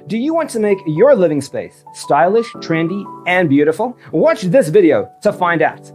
Do you want to make your living space stylish, trendy, and beautiful? Watch this video to find out.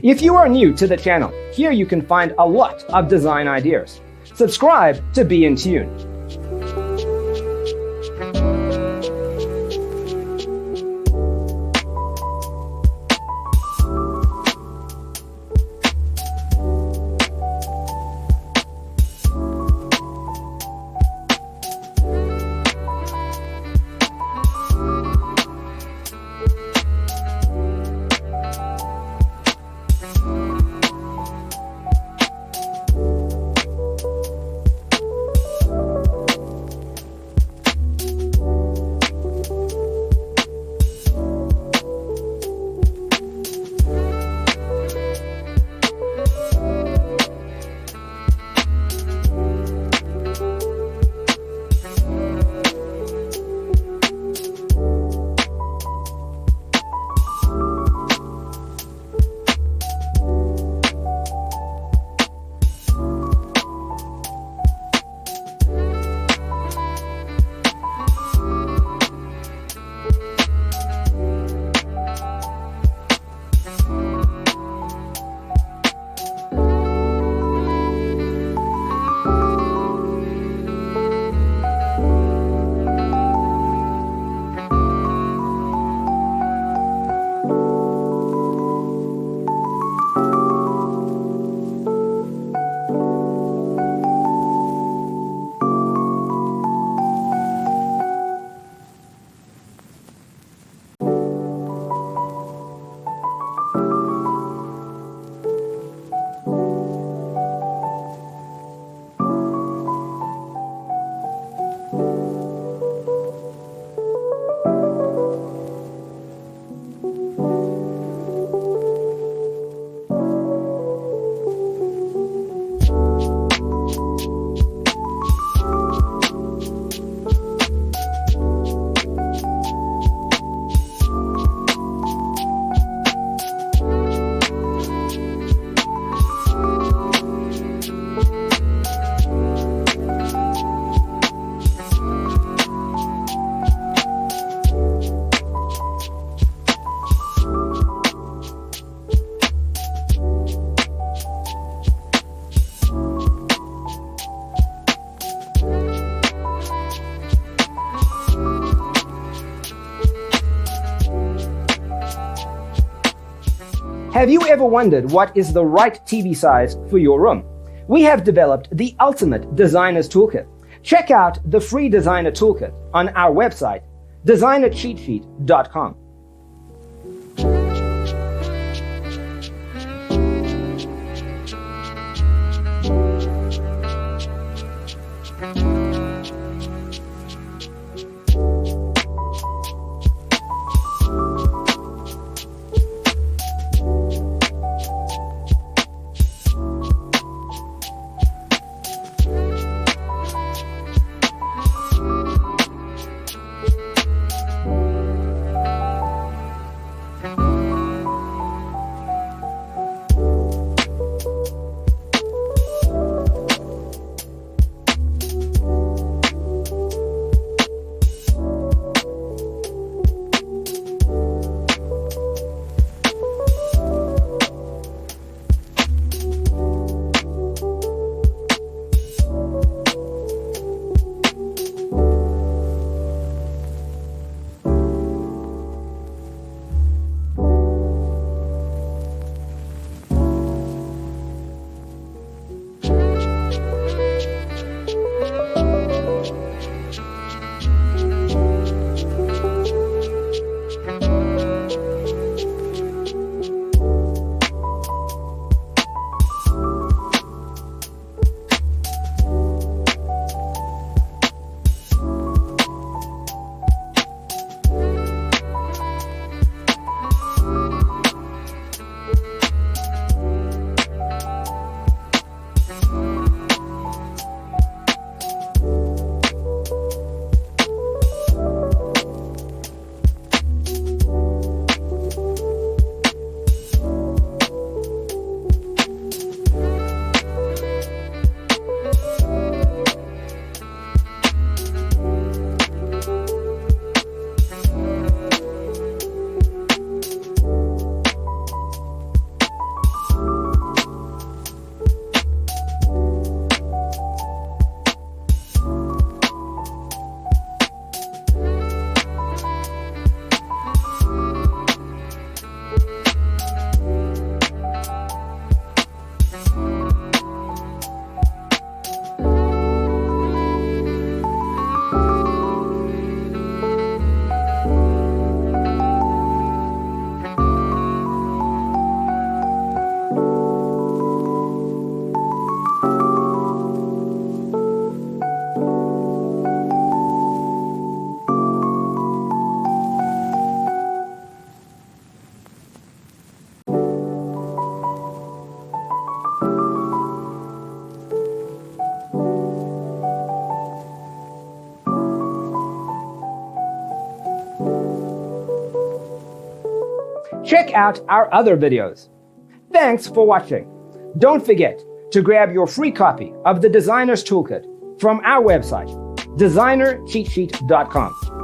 If you are new to the channel, here you can find a lot of design ideas. Subscribe to be in tune. Have you ever wondered what is the right TV size for your room? We have developed the ultimate designer's toolkit. Check out the free designer toolkit on our website, designercheatsheet.com. Check out our other videos. Thanks for watching. Don't forget to grab your free copy of the Designer's Toolkit from our website, designercheatsheet.com.